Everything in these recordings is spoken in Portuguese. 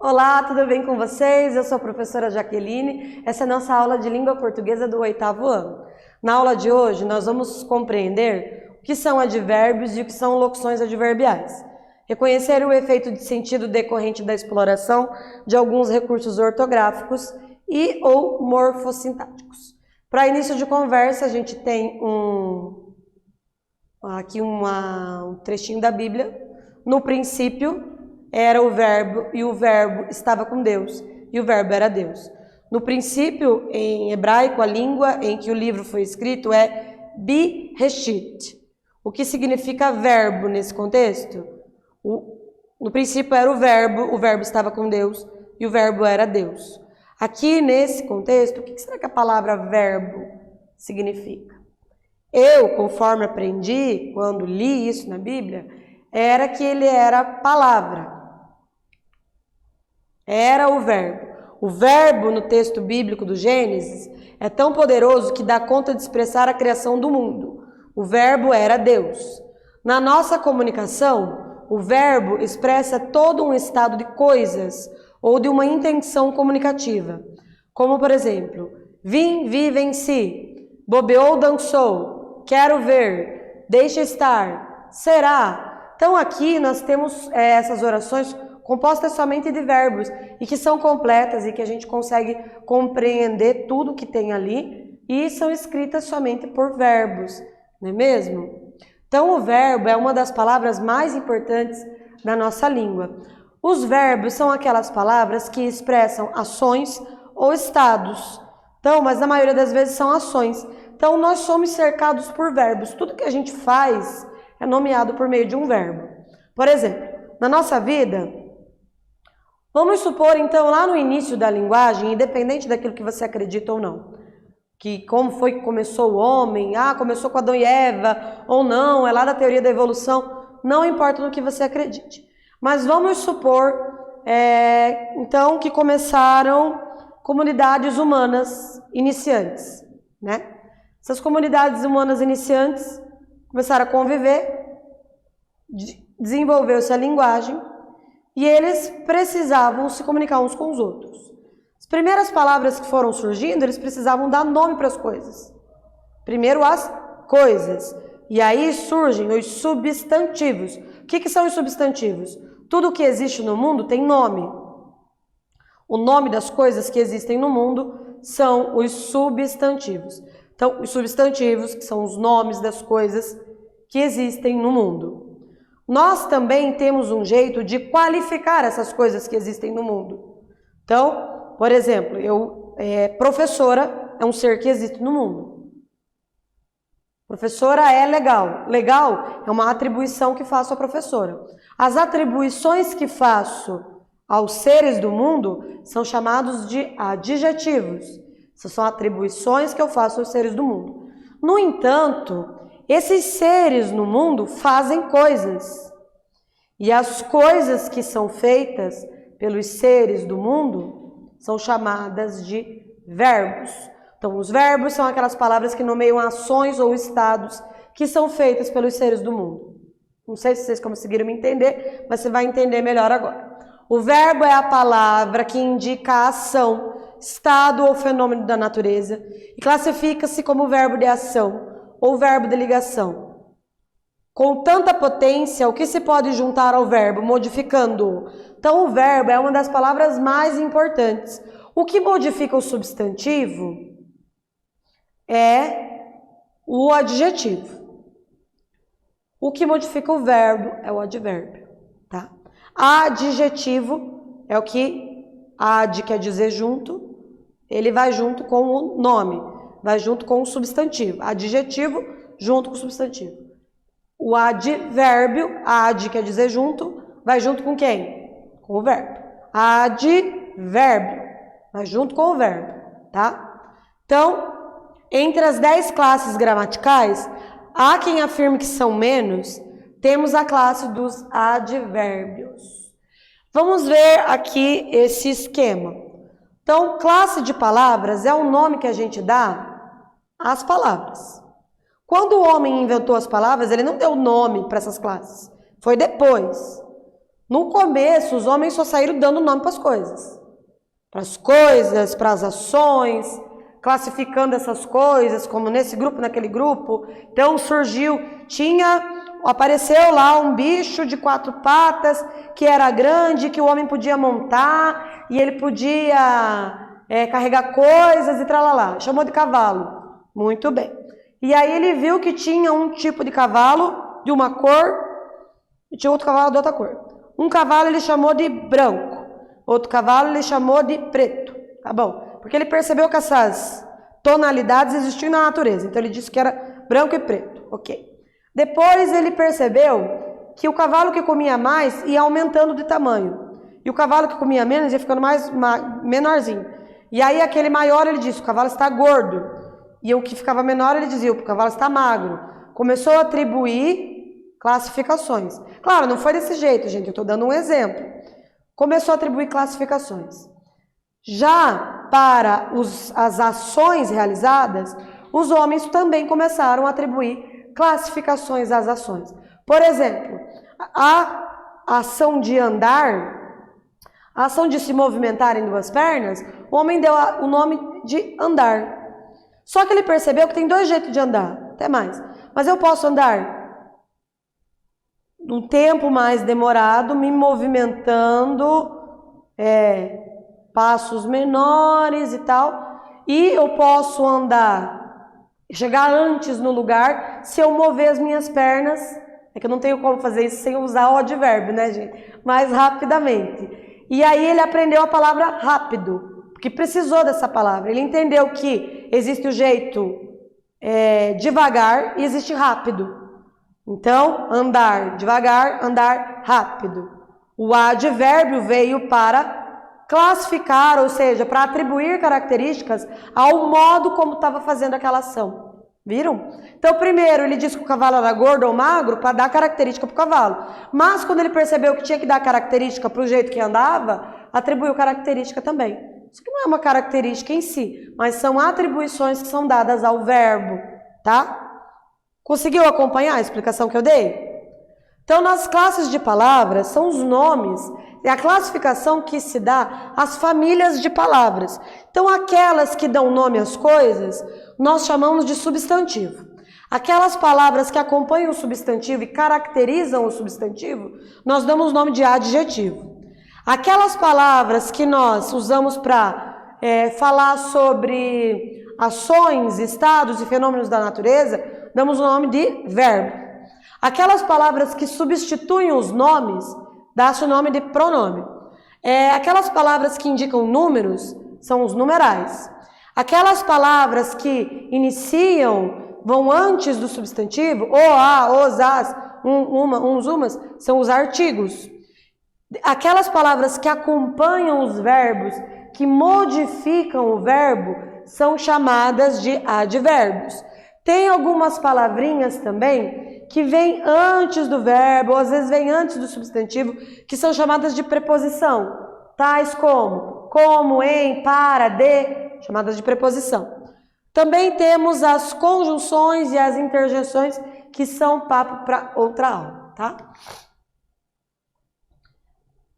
Olá, tudo bem com vocês? Eu sou a professora Jaqueline. Essa é a nossa aula de língua portuguesa do 8º ano. Na aula de hoje, nós vamos compreender o que são advérbios e o que são locuções adverbiais. Reconhecer o efeito de sentido decorrente da exploração de alguns recursos ortográficos e ou morfossintáticos. Para início de conversa, a gente tem aqui um trechinho da Bíblia. No princípio era o verbo, e o verbo estava com Deus, e o verbo era Deus. No princípio, em hebraico, a língua em que o livro foi escrito é Bereshit. O que significa verbo nesse contexto? No princípio era o verbo estava com Deus, e o verbo era Deus. Aqui, nesse contexto, o que será que a palavra verbo significa? Eu, conforme aprendi, quando li isso na Bíblia, era que ele era palavra. Era o verbo. O verbo no texto bíblico do Gênesis é tão poderoso que dá conta de expressar a criação do mundo. O verbo era Deus. Na nossa comunicação, o verbo expressa todo um estado de coisas ou de uma intenção comunicativa. Como, por exemplo, vim, vi, venci, bobeou, dançou, quero ver, deixa estar, será. Então aqui nós temos essas orações compostas somente de verbos e que são completas e que a gente consegue compreender tudo que tem ali e são escritas somente por verbos, não é mesmo? Então o verbo é uma das palavras mais importantes da nossa língua. Os verbos são aquelas palavras que expressam ações ou estados. Então, mas na maioria das vezes são ações. Então nós somos cercados por verbos. Tudo que a gente faz é nomeado por meio de um verbo. Por exemplo, na nossa vida, vamos supor, então, lá no início da linguagem, independente daquilo que você acredita ou não, que como foi que começou o homem, começou com Adão e Eva, ou não, é lá da teoria da evolução, não importa no que você acredite. Mas vamos supor, então, que começaram comunidades humanas iniciantes, né? Essas comunidades humanas iniciantes começaram a conviver, desenvolveu-se a linguagem, e eles precisavam se comunicar uns com os outros. As primeiras palavras que foram surgindo, eles precisavam dar nome para as coisas. Primeiro as coisas. E aí surgem os substantivos. O que são os substantivos? Tudo que existe no mundo tem nome. O nome das coisas que existem no mundo são os substantivos. Então, os substantivos, que são os nomes das coisas que existem no mundo. Nós também temos um jeito de qualificar essas coisas que existem no mundo. Então, por exemplo, professora é um ser que existe no mundo. Professora é legal. Legal é uma atribuição que faço à professora. As atribuições que faço aos seres do mundo são chamados de adjetivos. Essas são atribuições que eu faço aos seres do mundo. No entanto, esses seres no mundo fazem coisas. E as coisas que são feitas pelos seres do mundo são chamadas de verbos. Então, os verbos são aquelas palavras que nomeiam ações ou estados que são feitas pelos seres do mundo. Não sei se vocês conseguiram me entender, mas você vai entender melhor agora. O verbo é a palavra que indica a ação, estado ou fenômeno da natureza e classifica-se como verbo de ação ou verbo de ligação. Com tanta potência, o que se pode juntar ao verbo, modificando-o? Então, o verbo é uma das palavras mais importantes. O que modifica o substantivo é o adjetivo. O que modifica o verbo é o advérbio, tá? Adjetivo é o que ad quer dizer junto, ele vai junto com o nome, vai junto com o substantivo. Adjetivo junto com o substantivo. O advérbio, ad quer dizer junto, vai junto com quem? Com o verbo. Advérbio, vai junto com o verbo, tá? Então, entre as 10 classes gramaticais, há quem afirme que são menos, temos a classe dos advérbios. Vamos ver aqui esse esquema. Então, classe de palavras é o nome que a gente dá às palavras. Quando o homem inventou as palavras, ele não deu nome para essas classes. Foi depois. No começo, os homens só saíram dando nome para as coisas. Para as coisas, para as ações, classificando essas coisas, como nesse grupo, naquele grupo. Então apareceu lá um bicho de 4 patas, que era grande, que o homem podia montar, e ele podia carregar coisas e tralalá. Chamou de cavalo. Muito bem. E aí ele viu que tinha um tipo de cavalo de uma cor, e tinha outro cavalo de outra cor. Um cavalo ele chamou de branco, outro cavalo ele chamou de preto, tá bom? Porque ele percebeu que essas tonalidades existiam na natureza, então ele disse que era branco e preto, ok. Depois ele percebeu que o cavalo que comia mais ia aumentando de tamanho, e o cavalo que comia menos ia ficando menorzinho. E aí aquele maior ele disse, o cavalo está gordo, e o que ficava menor ele dizia, o cavalo está magro. Começou a atribuir classificações. Claro, não foi desse jeito, gente, eu estou dando um exemplo. Começou a atribuir classificações. Já para as ações realizadas, os homens também começaram a atribuir classificações às ações. Por exemplo, a ação de andar, a ação de se movimentar em 2 pernas, o homem deu o nome de andar. Só que ele percebeu que tem 2 jeitos de andar, até mais. Mas eu posso andar um tempo mais demorado, me movimentando, passos menores e tal, e eu posso chegar antes no lugar se eu mover as minhas pernas, é que eu não tenho como fazer isso sem usar o advérbio, né, gente? Mais rapidamente. E aí ele aprendeu a palavra rápido, porque precisou dessa palavra. Ele entendeu que existe o jeito devagar e existe rápido. Então, andar devagar, andar rápido. O advérbio veio para classificar, ou seja, para atribuir características ao modo como estava fazendo aquela ação. Viram? Então, primeiro, ele disse que o cavalo era gordo ou magro para dar característica para o cavalo. Mas, quando ele percebeu que tinha que dar característica para o jeito que andava, atribuiu característica também. Isso não é uma característica em si, mas são atribuições que são dadas ao verbo, tá? Conseguiu acompanhar a explicação que eu dei? Então, nas classes de palavras, são os nomes, é a classificação que se dá às famílias de palavras. Então, aquelas que dão nome às coisas, nós chamamos de substantivo. Aquelas palavras que acompanham o substantivo e caracterizam o substantivo, nós damos nome de adjetivo. Aquelas palavras que nós usamos para falar sobre ações, estados e fenômenos da natureza, damos o nome de verbo. Aquelas palavras que substituem os nomes, dá-se o nome de pronome. Aquelas palavras que indicam números, são os numerais. Aquelas palavras que iniciam, vão antes do substantivo, o, a, os, as, uns, umas, são os artigos. Aquelas palavras que acompanham os verbos, que modificam o verbo, são chamadas de advérbios. Tem algumas palavrinhas também que vêm antes do verbo, ou às vezes vêm antes do substantivo, que são chamadas de preposição, tais como, em, para, de, chamadas de preposição. Também temos as conjunções e as interjeições, que são papo para outra aula, tá?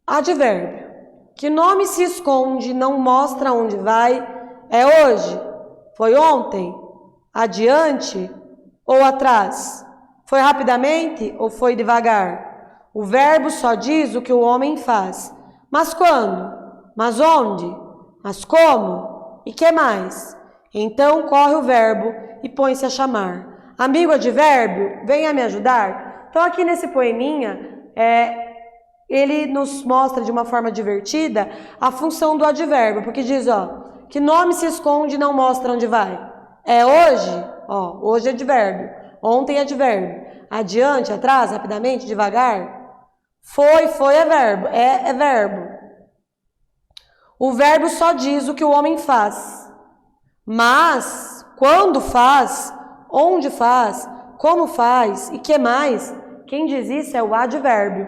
Advérbio. Que nome se esconde, não mostra onde vai, é hoje, foi ontem, adiante ou atrás? Foi rapidamente ou foi devagar? O verbo só diz o que o homem faz. Mas quando? Mas onde? Mas como? E que mais? Então corre o verbo e põe-se a chamar. Amigo advérbio, venha me ajudar. Então aqui nesse poeminha, ele nos mostra de uma forma divertida a função do advérbio, porque diz, que nome se esconde e não mostra onde vai. É hoje, hoje é advérbio, ontem é advérbio, adiante, atrás, rapidamente, devagar. Foi é verbo, é verbo. O verbo só diz o que o homem faz, mas quando faz, onde faz, como faz e que mais, quem diz isso é o advérbio,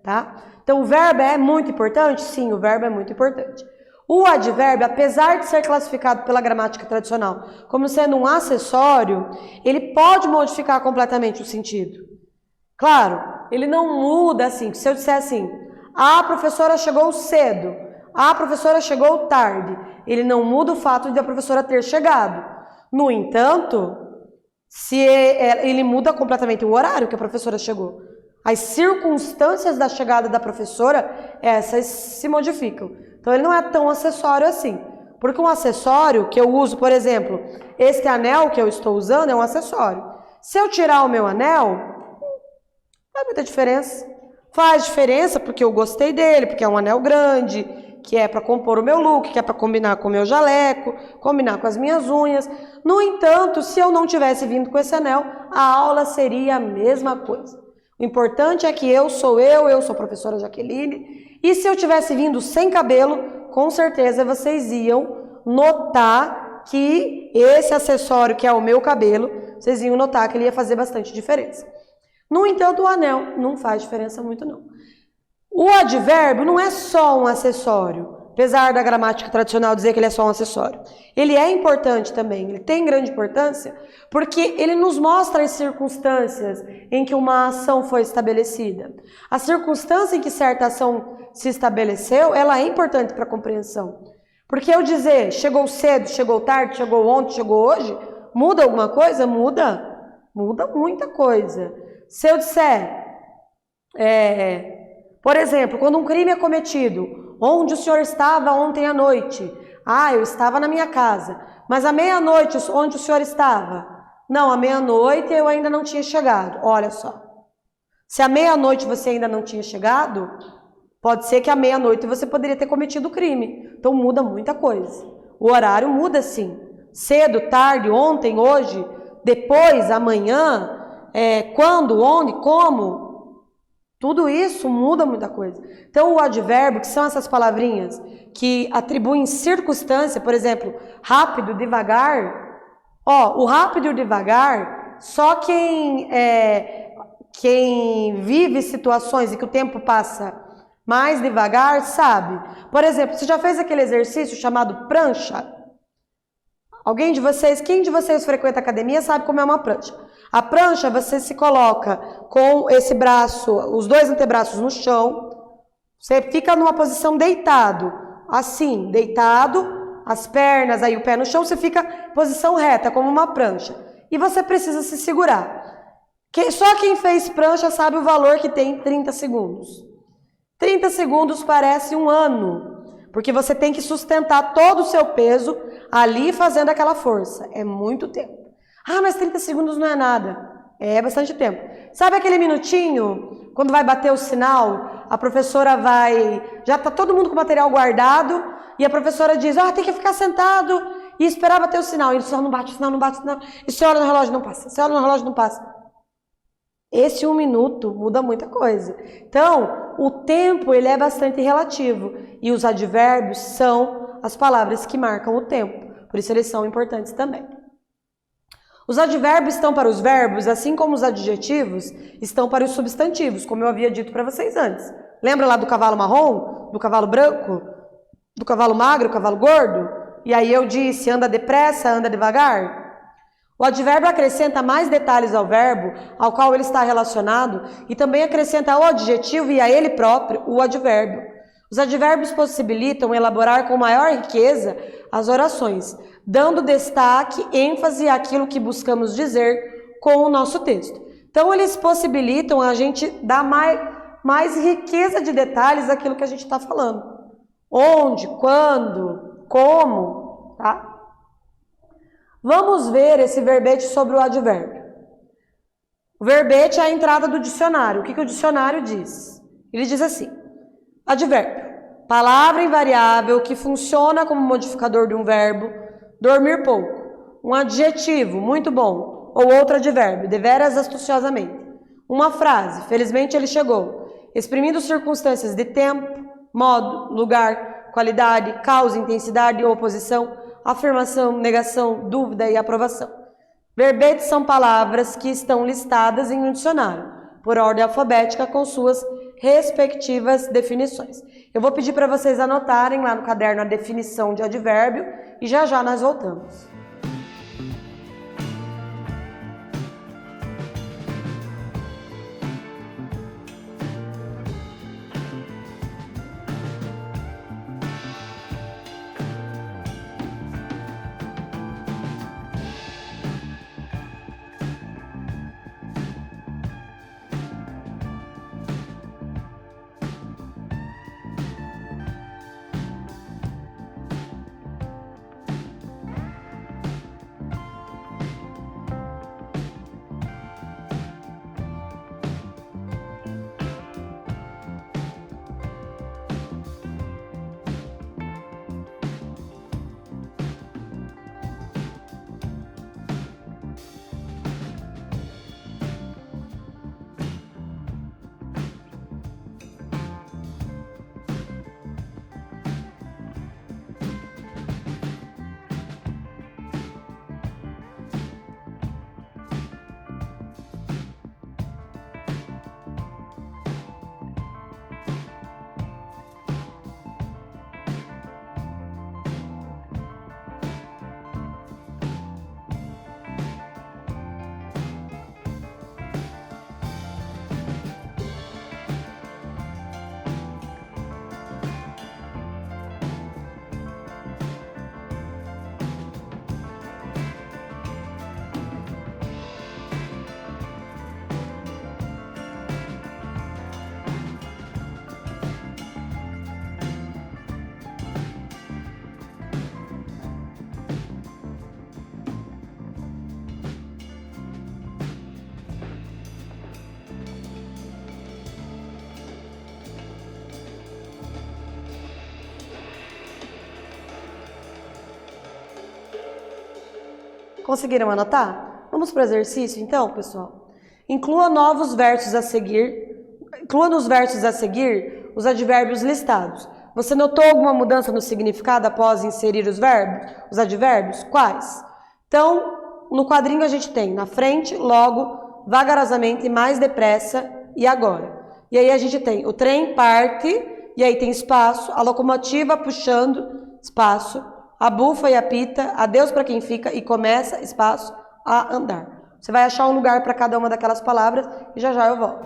tá? Então o verbo é muito importante? Sim, o verbo é muito importante. O advérbio, apesar de ser classificado pela gramática tradicional como sendo um acessório, ele pode modificar completamente o sentido. Claro, ele não muda assim. Se eu disser assim, A professora chegou cedo. A professora chegou tarde. Ele não muda o fato de a professora ter chegado. No entanto, se ele muda completamente o horário que a professora chegou. As circunstâncias da chegada da professora, essas se modificam. Então, ele não é tão acessório assim. Porque um acessório que eu uso, por exemplo, este anel que eu estou usando é um acessório. Se eu tirar o meu anel, não faz muita diferença. Faz diferença porque eu gostei dele, porque é um anel grande, que é para compor o meu look, que é para combinar com o meu jaleco, combinar com as minhas unhas. No entanto, se eu não tivesse vindo com esse anel, a aula seria a mesma coisa. O importante é que eu sou a professora Jaqueline, e se eu tivesse vindo sem cabelo, com certeza vocês iam notar que esse acessório, que é o meu cabelo, vocês iam notar que ele ia fazer bastante diferença. No entanto, o anel não faz diferença muito não. O advérbio não é só um acessório, apesar da gramática tradicional dizer que ele é só um acessório. Ele é importante também, ele tem grande importância, porque ele nos mostra as circunstâncias em que uma ação foi estabelecida. A circunstância em que certa ação se estabeleceu, ela é importante para a compreensão. Porque eu dizer, chegou cedo, chegou tarde, chegou ontem, chegou hoje, muda alguma coisa? Muda. Muda muita coisa. Se eu disser, por exemplo, quando um crime é cometido, onde o senhor estava ontem à noite? Ah, eu estava na minha casa. Mas à meia-noite, onde o senhor estava? Não, à meia-noite eu ainda não tinha chegado. Olha só. Se à meia-noite você ainda não tinha chegado, pode ser que à meia-noite você poderia ter cometido o crime. Então muda muita coisa. O horário muda sim. Cedo, tarde, ontem, hoje, depois, amanhã, quando, onde, como. Tudo isso muda muita coisa. Então, o advérbio, que são essas palavrinhas que atribuem circunstância, por exemplo, rápido, devagar. O rápido e o devagar, só quem vive situações em que o tempo passa mais devagar sabe. Por exemplo, você já fez aquele exercício chamado prancha? Quem de vocês frequenta academia sabe como é uma prancha. A prancha, você se coloca com esse braço, os dois antebraços no chão, você fica numa posição deitado, assim, deitado, as pernas, aí o pé no chão, você fica em posição reta, como uma prancha. E você precisa se segurar. Só quem fez prancha sabe o valor que tem 30 segundos. 30 segundos parece um ano, porque você tem que sustentar todo o seu peso ali fazendo aquela força. É muito tempo. Ah, mas 30 segundos não é nada. É bastante tempo. Sabe aquele minutinho, quando vai bater o sinal, a professora já está todo mundo com o material guardado, e a professora diz, tem que ficar sentado e esperar bater o sinal. E o sinal não bate, o sinal não bate, o sinal... E se olha no relógio, não passa. Se olha no relógio, não passa. Esse 1 minuto muda muita coisa. Então, o tempo, ele é bastante relativo. E os advérbios são as palavras que marcam o tempo. Por isso, eles são importantes também. Os advérbios estão para os verbos, assim como os adjetivos estão para os substantivos, como eu havia dito para vocês antes. Lembra lá do cavalo marrom, do cavalo branco, do cavalo magro, do cavalo gordo? E aí eu disse, anda depressa, anda devagar? O advérbio acrescenta mais detalhes ao verbo ao qual ele está relacionado e também acrescenta ao adjetivo e a ele próprio o advérbio. Os advérbios possibilitam elaborar com maior riqueza as orações, dando destaque, ênfase àquilo que buscamos dizer com o nosso texto. Então, eles possibilitam a gente dar mais riqueza de detalhes àquilo que a gente está falando. Onde, quando, como, tá? Vamos ver esse verbete sobre o advérbio. O verbete é a entrada do dicionário. O que o dicionário diz? Ele diz assim, advérbio, palavra invariável que funciona como modificador de um verbo, dormir pouco. Um adjetivo, muito bom. Ou outro advérbio, deveras astuciosamente. Uma frase, felizmente ele chegou. Exprimindo circunstâncias de tempo, modo, lugar, qualidade, causa, intensidade ou oposição, afirmação, negação, dúvida e aprovação. Verbetes são palavras que estão listadas em um dicionário, por ordem alfabética com suas respectivas definições. Eu vou pedir para vocês anotarem lá no caderno a definição de advérbio e já já nós voltamos. Conseguiram anotar? Vamos para o exercício então, pessoal? Inclua nos versos a seguir os advérbios listados. Você notou alguma mudança no significado após inserir os advérbios? Quais? Então, no quadrinho a gente tem na frente, logo, vagarosamente, mais depressa e agora. E aí a gente tem o trem parte, e aí tem espaço, a locomotiva puxando, espaço, a bufa e apita, adeus para quem fica e começa, espaço, a andar. Você vai achar um lugar para cada uma daquelas palavras e já já eu volto.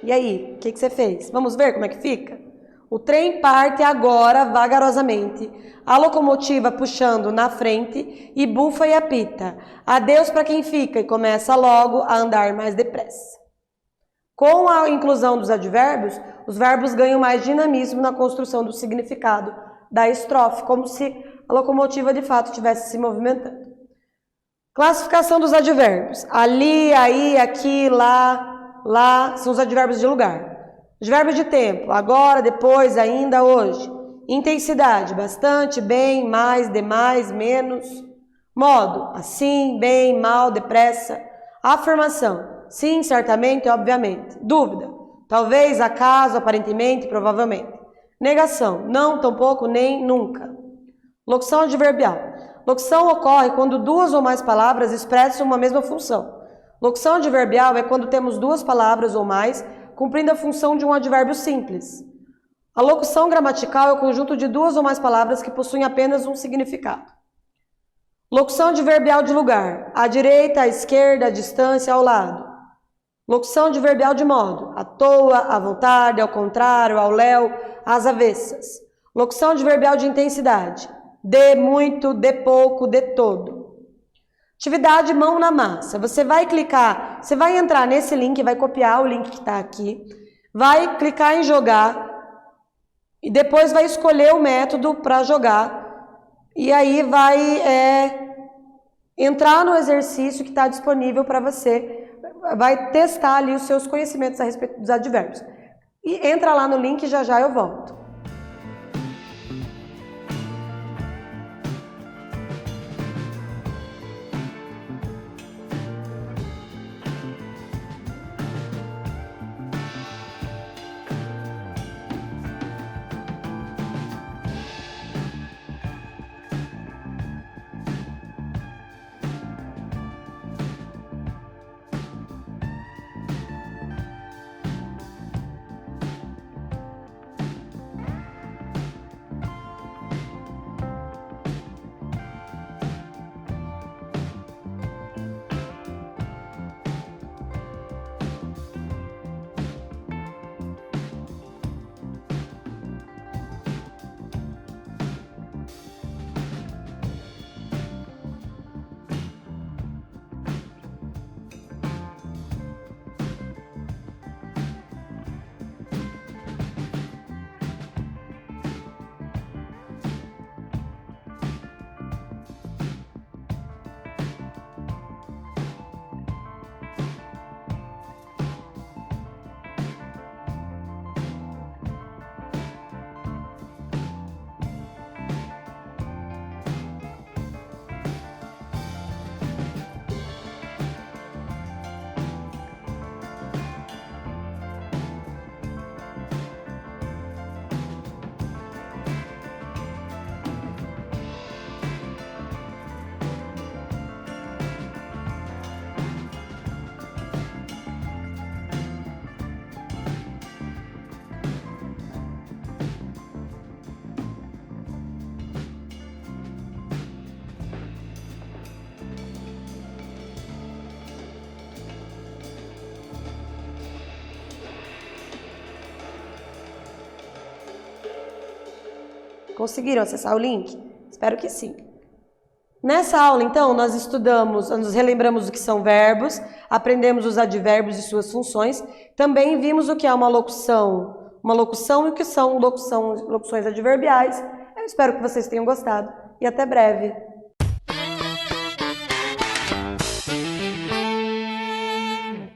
E aí, o que você fez? Vamos ver como é que fica? O trem parte agora vagarosamente, a locomotiva puxando na frente e bufa e apita. Adeus para quem fica e começa logo a andar mais depressa. Com a inclusão dos advérbios, os verbos ganham mais dinamismo na construção do significado da estrofe, como se a locomotiva de fato estivesse se movimentando. Classificação dos advérbios. Ali, aí, aqui, lá são os advérbios de lugar. Advérbio de tempo, agora, depois, ainda, hoje. Intensidade, bastante, bem, mais, demais, menos. Modo, assim, bem, mal, depressa. Afirmação, sim, certamente, obviamente. Dúvida, talvez, acaso, aparentemente, provavelmente. Negação, não, tampouco, nem, nunca. Locução adverbial. Locução ocorre quando duas ou mais palavras expressam uma mesma função. Locução adverbial é quando temos duas palavras ou mais cumprindo a função de um advérbio simples. A locução gramatical é o conjunto de duas ou mais palavras que possuem apenas um significado. Locução adverbial de lugar. À direita, à esquerda, à distância, ao lado. Locução adverbial de modo. À toa, à vontade, ao contrário, ao léu, às avessas. Locução adverbial de intensidade. de muito, de pouco, de todo. Atividade mão na massa. Você vai clicar, você vai entrar nesse link, vai copiar o link que está aqui, vai clicar em jogar e depois vai escolher o método para jogar e aí vai entrar no exercício que está disponível para você, vai testar ali os seus conhecimentos a respeito dos advérbios. E entra lá no link e já já eu volto. Conseguiram acessar o link? Espero que sim. Nessa aula, então, nós relembramos o que são verbos, aprendemos os advérbios e suas funções, também vimos o que é uma locução e o que são locuções adverbiais. Eu espero que vocês tenham gostado e até breve.